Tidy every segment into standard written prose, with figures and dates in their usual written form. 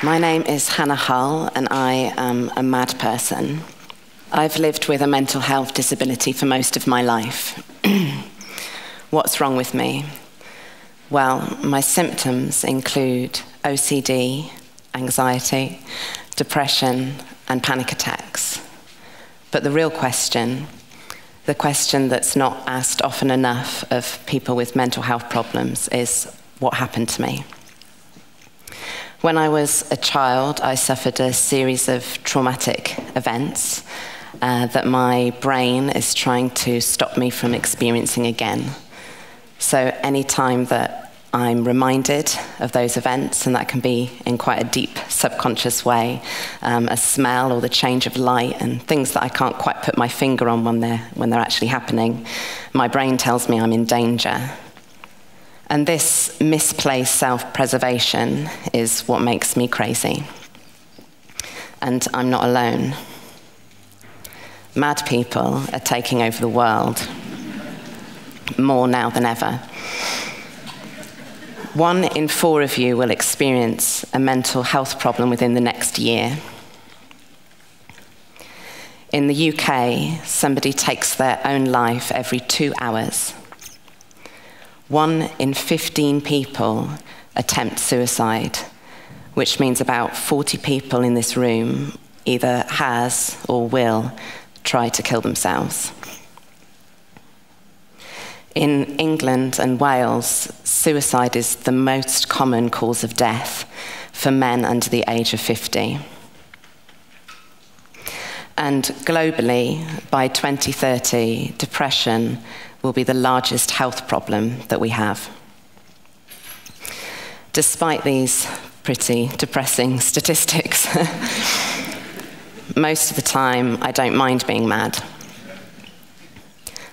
My name is Hannah Hull, and I am a mad person. I've lived with a mental health disability for most of my life. What's wrong with me? Well, my symptoms include OCD, anxiety, depression, and panic attacks. But the real question, the question that's not asked often enough of people with mental health problems, is what happened to me? When I was a child, I suffered a series of traumatic events that my brain is trying to stop me from experiencing again. So any time that I'm reminded of those events, and that can be in quite a deep subconscious way, a smell or the change of light and things that I can't quite put my finger on when they're actually happening, my brain tells me I'm in danger. And this misplaced self-preservation is what makes me crazy. And I'm not alone. Mad people are taking over the world, more now than ever. 1 in 4 of you will experience a mental health problem within the next year. In the UK, somebody takes their own life every 2 hours. 1 in 15 people attempt suicide, which means about 40 people in this room either has or will try to kill themselves. In England and Wales, suicide is the most common cause of death for men under the age of 50. And globally, by 2030, depression will be the largest health problem that we have. Despite these pretty depressing statistics, most of the time I don't mind being mad.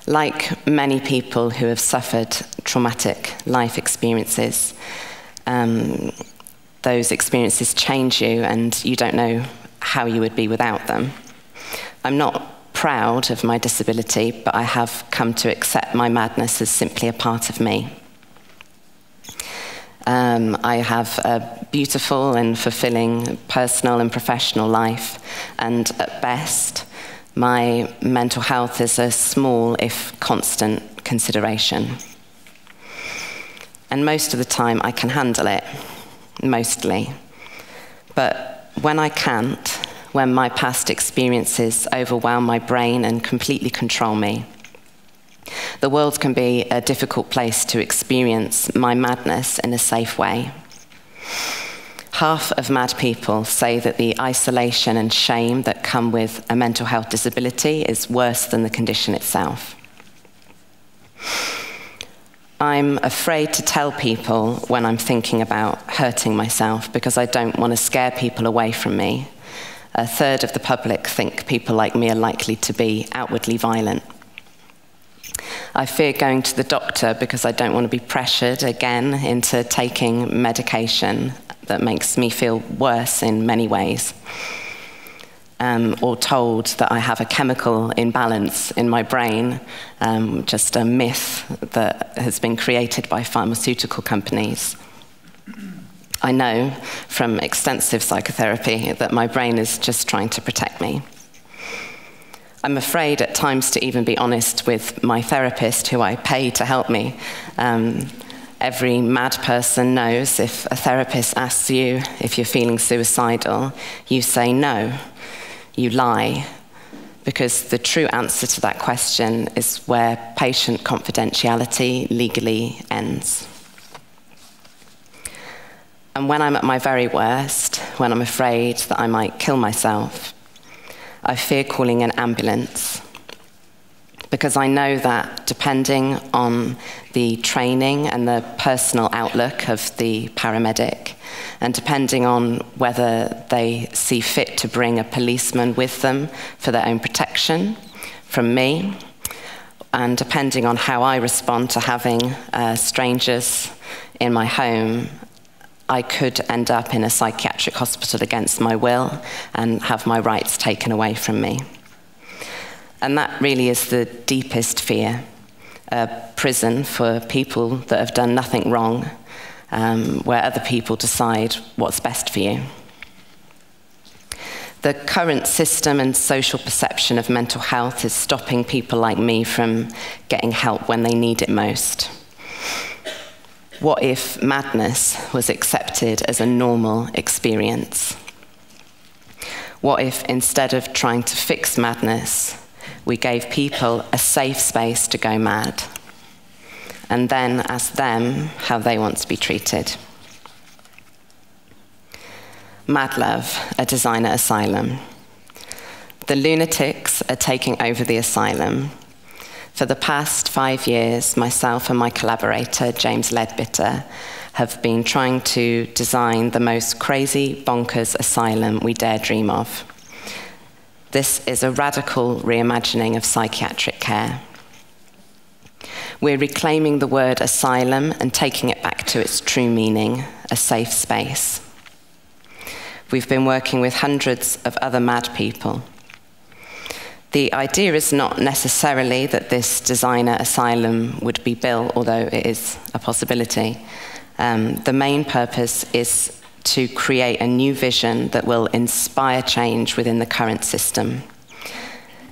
Like many people who have suffered traumatic life experiences, those experiences change you and you don't know how you would be without them. I'm not proud of my disability, but I have come to accept my madness as simply a part of me. I have a beautiful and fulfilling personal and professional life, and at best, my mental health is a small, if constant, consideration. And most of the time, I can handle it, mostly. But when I can't, when my past experiences overwhelm my brain and completely control me, the world can be a difficult place to experience my madness in a safe way. Half of mad people say that the isolation and shame that come with a mental health disability is worse than the condition itself. I'm afraid to tell people when I'm thinking about hurting myself because I don't want to scare people away from me. 1/3 of the public think people like me are likely to be outwardly violent. I fear going to the doctor because I don't want to be pressured again into taking medication that makes me feel worse in many ways, or told that I have a chemical imbalance in my brain, just a myth that has been created by pharmaceutical companies. I know from extensive psychotherapy that my brain is just trying to protect me. I'm afraid at times to even be honest with my therapist, who I pay to help me. Every mad person knows if a therapist asks you if you're feeling suicidal, you say no, you lie, because the true answer to that question is where patient confidentiality legally ends. And when I'm at my very worst, when I'm afraid that I might kill myself, I fear calling an ambulance, because I know that depending on the training and the personal outlook of the paramedic, and depending on whether they see fit to bring a policeman with them for their own protection from me, and depending on how I respond to having strangers in my home, I could end up in a psychiatric hospital against my will and have my rights taken away from me. And that really is the deepest fear, a prison for people that have done nothing wrong, where other people decide what's best for you. The current system and social perception of mental health is stopping people like me from getting help when they need it most. What if madness was accepted as a normal experience? What if instead of trying to fix madness, we gave people a safe space to go mad, and then ask them how they want to be treated? Madlove, a designer asylum. The lunatics are taking over the asylum. For the past 5 years, myself and my collaborator, James Ledbetter, have been trying to design the most crazy, bonkers asylum we dare dream of. This is a radical reimagining of psychiatric care. We're reclaiming the word asylum and taking it back to its true meaning, a safe space. We've been working with hundreds of other mad people. The idea is not necessarily that this designer asylum would be built, although it is a possibility. The main purpose is to create a new vision that will inspire change within the current system,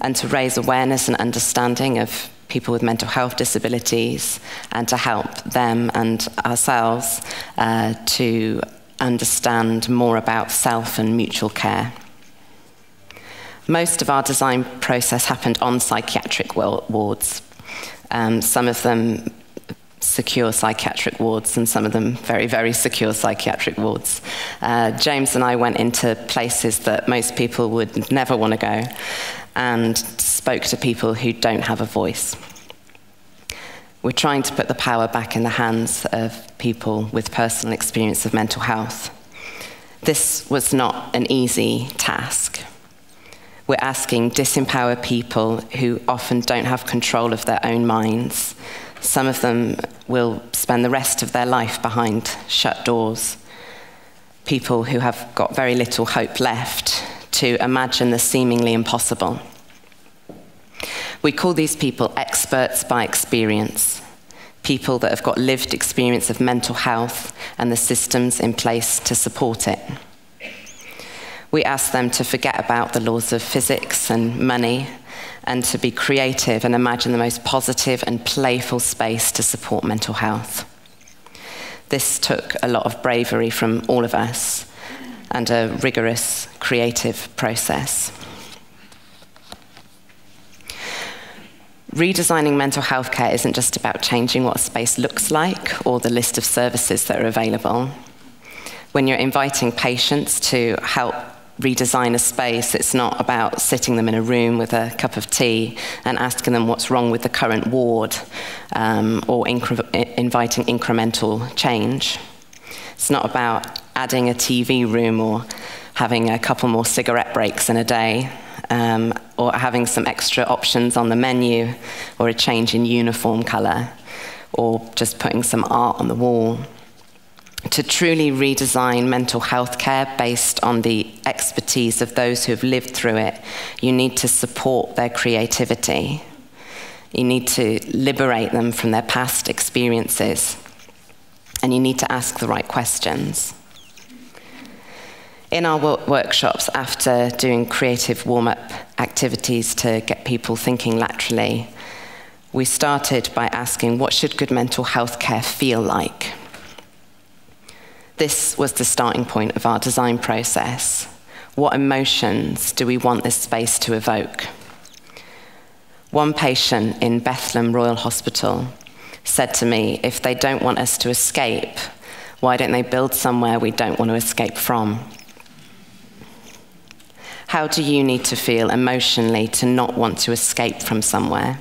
and to raise awareness and understanding of people with mental health disabilities, and to help them and ourselves to understand more about self and mutual care. Most of our design process happened on psychiatric wards. Some of them secure psychiatric wards, and some of them very, very secure psychiatric wards. James and I went into places that most people would never want to go, and spoke to people who don't have a voice. We're trying to put the power back in the hands of people with personal experience of mental health. This was not an easy task. We're asking disempowered people who often don't have control of their own minds. Some of them will spend the rest of their life behind shut doors. People who have got very little hope left to imagine the seemingly impossible. We call these people experts by experience, people that have got lived experience of mental health and the systems in place to support it. We ask them to forget about the laws of physics and money, and to be creative and imagine the most positive and playful space to support mental health. This took a lot of bravery from all of us, and a rigorous creative process. Redesigning mental health care isn't just about changing what a space looks like or the list of services that are available. When you're inviting patients to help redesign a space, it's not about sitting them in a room with a cup of tea and asking them what's wrong with the current ward, or inviting incremental change. It's not about adding a TV room or having a couple more cigarette breaks in a day, or having some extra options on the menu, or a change in uniform colour, or just putting some art on the wall. To truly redesign mental health care based on the expertise of those who have lived through it, you need to support their creativity. You need to liberate them from their past experiences, and you need to ask the right questions. In our workshops, after doing creative warm-up activities to get people thinking laterally, we started by asking, what should good mental health care feel like? This was the starting point of our design process. What emotions do we want this space to evoke? One patient in Bethlehem Royal Hospital said to me, if they don't want us to escape, why don't they build somewhere we don't want to escape from? How do you need to feel emotionally to not want to escape from somewhere?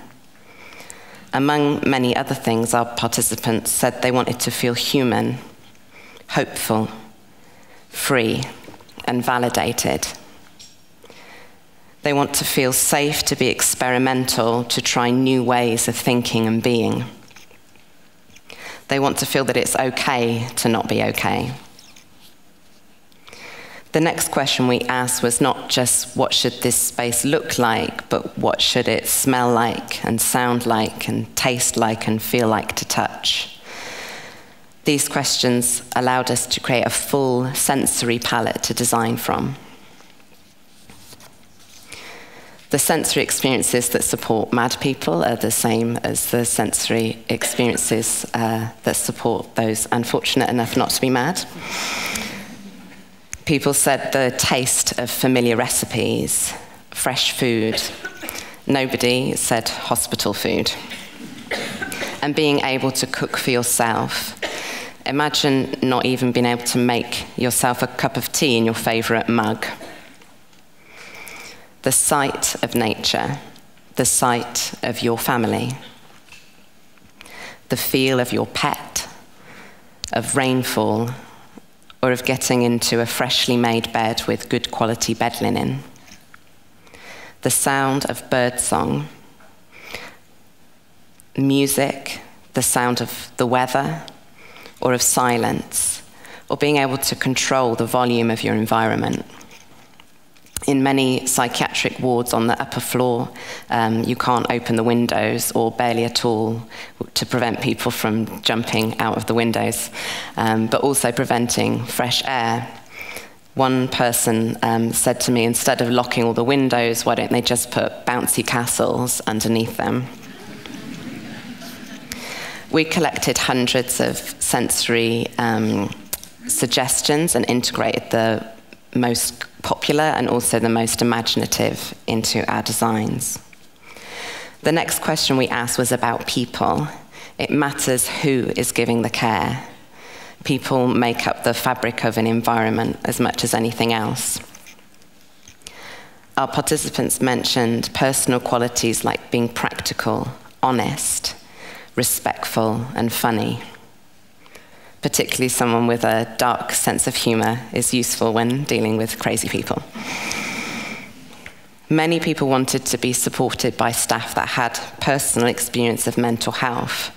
Among many other things, our participants said they wanted to feel human, hopeful, free, and validated. They want to feel safe to be experimental, to try new ways of thinking and being. They want to feel that it's okay to not be okay. The next question we asked was not just what should this space look like, but what should it smell like and sound like and taste like and feel like to touch. These questions allowed us to create a full sensory palette to design from. The sensory experiences that support mad people are the same as the sensory experiences that support those unfortunate enough not to be mad. People said the taste of familiar recipes, fresh food. Nobody said hospital food. And being able to cook for yourself. Imagine not even being able to make yourself a cup of tea in your favourite mug. The sight of nature, the sight of your family, the feel of your pet, of rainfall, or of getting into a freshly made bed with good quality bed linen. The sound of birdsong, music, the sound of the weather, or of silence, or being able to control the volume of your environment. In many psychiatric wards on the upper floor, you can't open the windows, or barely at all, to prevent people from jumping out of the windows, but also preventing fresh air. One person said to me, instead of locking all the windows, why don't they just put bouncy castles underneath them? We collected hundreds of sensory suggestions and integrated the most popular and also the most imaginative into our designs. The next question we asked was about people. It matters who is giving the care. People make up the fabric of an environment as much as anything else. Our participants mentioned personal qualities like being practical, honest, respectful, and funny. Particularly someone with a dark sense of humor is useful when dealing with crazy people. Many people wanted to be supported by staff that had personal experience of mental health.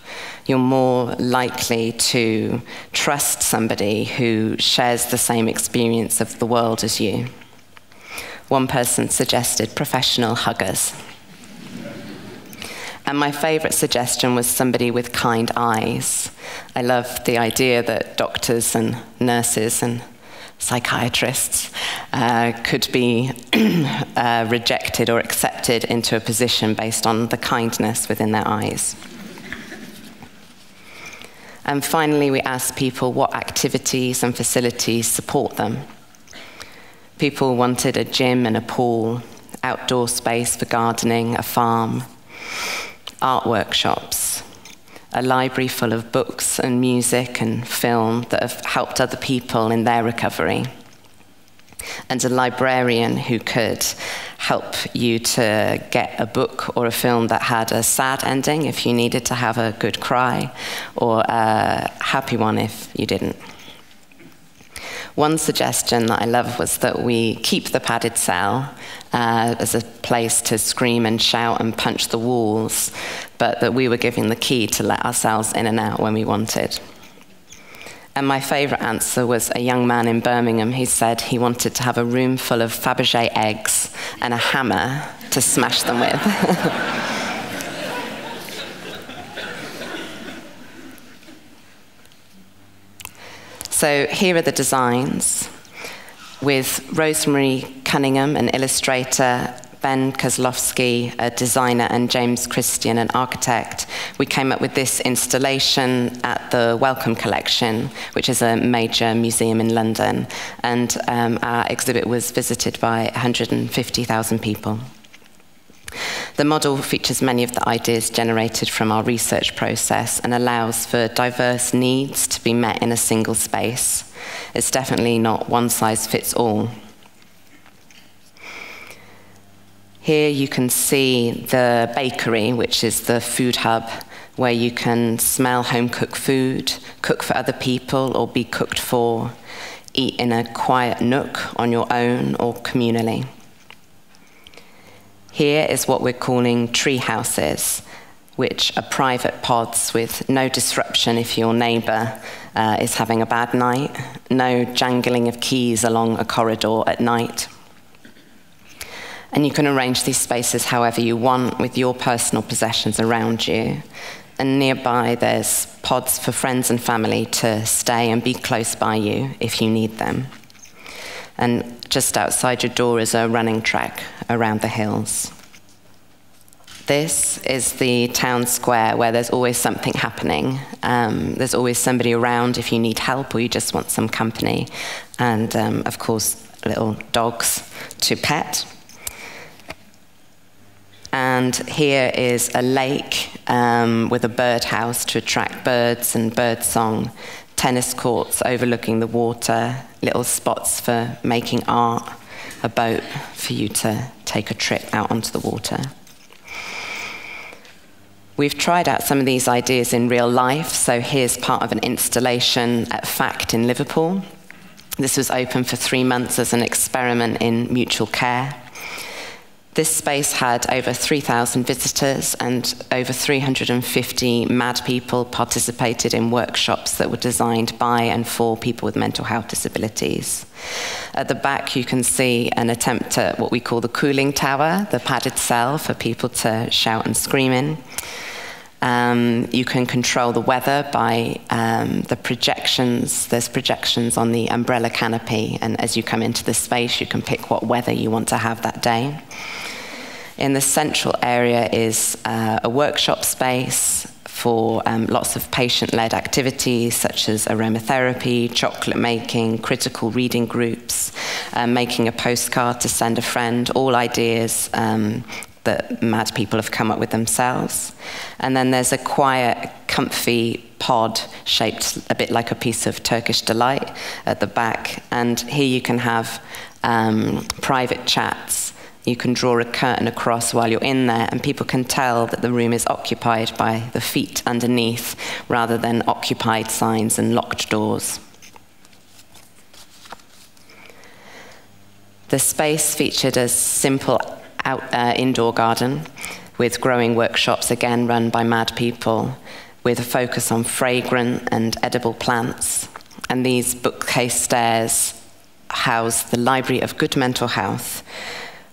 You're more likely to trust somebody who shares the same experience of the world as you. One person suggested professional huggers. And my favorite suggestion was somebody with kind eyes. I love the idea that doctors and nurses and psychiatrists could be rejected or accepted into a position based on the kindness within their eyes. And finally, we asked people what activities and facilities support them. People wanted a gym and a pool, outdoor space for gardening, a farm, art workshops, a library full of books and music and film that have helped other people in their recovery, and a librarian who could help you to get a book or a film that had a sad ending if you needed to have a good cry, or a happy one if you didn't. One suggestion that I love was that we keep the padded cell as a place to scream and shout and punch the walls, but that we were given the key to let ourselves in and out when we wanted. And my favorite answer was a young man in Birmingham. He said he wanted to have a room full of Fabergé eggs and a hammer to smash them with. So here are the designs. With Rosemary Cunningham, an illustrator, Ben Kozlowski, a designer, and James Christian, an architect, we came up with this installation at the Wellcome Collection, which is a major museum in London. And our exhibit was visited by 150,000 people. The model features many of the ideas generated from our research process and allows for diverse needs to be met in a single space. It's definitely not one size fits all. Here you can see the bakery, which is the food hub, where you can smell home-cooked food, cook for other people or be cooked for, eat in a quiet nook on your own or communally. Here is what we're calling treehouses, which are private pods with no disruption if your neighbour is having a bad night, no jangling of keys along a corridor at night. And you can arrange these spaces however you want with your personal possessions around you. And nearby there's pods for friends and family to stay and be close by you if you need them. And just outside your door is a running track around the hills. This is the town square where there's always something happening. There's always somebody around if you need help or you just want some company. And of course, little dogs to pet. And here is a lake with a birdhouse to attract birds and birdsong, tennis courts overlooking the water, little spots for making art, a boat for you to take a trip out onto the water. We've tried out some of these ideas in real life, so here's part of an installation at FACT in Liverpool. This was open for 3 months as an experiment in mutual care. This space had over 3,000 visitors and over 350 mad people participated in workshops that were designed by and for people with mental health disabilities. At the back, you can see an attempt at what we call the cooling tower, the padded cell for people to shout and scream in. You can control the weather by the projections. There's projections on the umbrella canopy, and as you come into the space, you can pick what weather you want to have that day. In the central area is a workshop space for lots of patient-led activities such as aromatherapy, chocolate making, critical reading groups, making a postcard to send a friend, all ideas that mad people have come up with themselves. And then there's a quiet, comfy pod shaped a bit like a piece of Turkish delight at the back. And here you can have private chats. You can draw a curtain across while you're in there, and people can tell that the room is occupied by the feet underneath rather than occupied signs and locked doors. The space featured a simple indoor garden with growing workshops, again run by mad people, with a focus on fragrant and edible plants. And these bookcase stairs house the Library of Good Mental Health,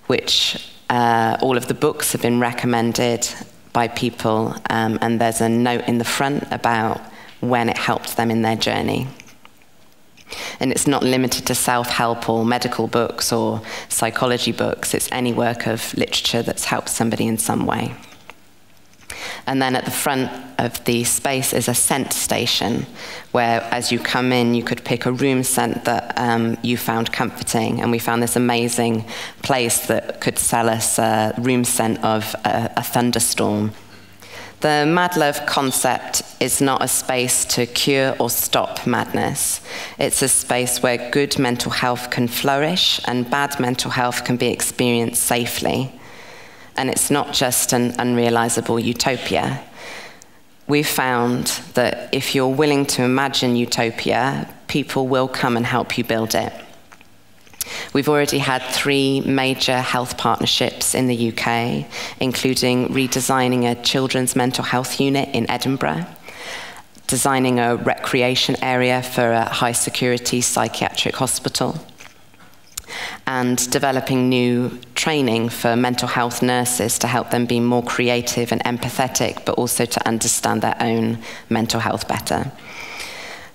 which all of the books have been recommended by people, and there's a note in the front about when it helped them in their journey. And it's not limited to self-help or medical books or psychology books. It's any work of literature that's helped somebody in some way. And then at the front of the space is a scent station where, as you come in, you could pick a room scent that you found comforting. And we found this amazing place that could sell us a room scent of a thunderstorm. The Madlove concept is not a space to cure or stop madness. It's a space where good mental health can flourish and bad mental health can be experienced safely. And it's not just an unrealizable utopia. We've found that if you're willing to imagine utopia, people will come and help you build it. We've already had 3 major health partnerships in the UK, including redesigning a children's mental health unit in Edinburgh, designing a recreation area for a high-security psychiatric hospital, and developing new training for mental health nurses to help them be more creative and empathetic, but also to understand their own mental health better.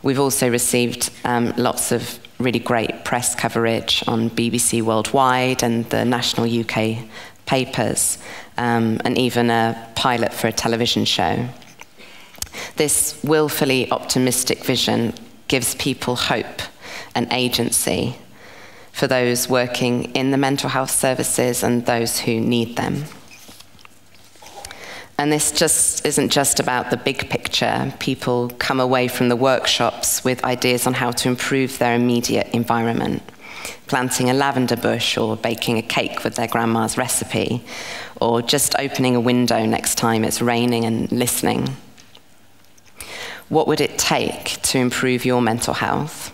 We've also received lots of really great press coverage on BBC Worldwide and the national UK papers, and even a pilot for a television show. This willfully optimistic vision gives people hope and agency for those working in the mental health services and those who need them. And this just isn't just about the big picture. People come away from the workshops with ideas on how to improve their immediate environment. Planting a lavender bush or baking a cake with their grandma's recipe, or just opening a window next time it's raining and listening. What would it take to improve your mental health?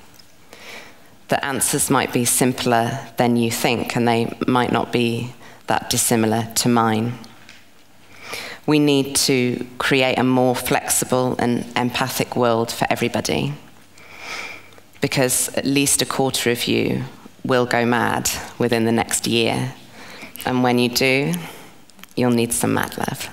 The answers might be simpler than you think, and they might not be that dissimilar to mine. We need to create a more flexible and empathic world for everybody, because at least 1/4 of you will go mad within the next year. And when you do, you'll need some mad love.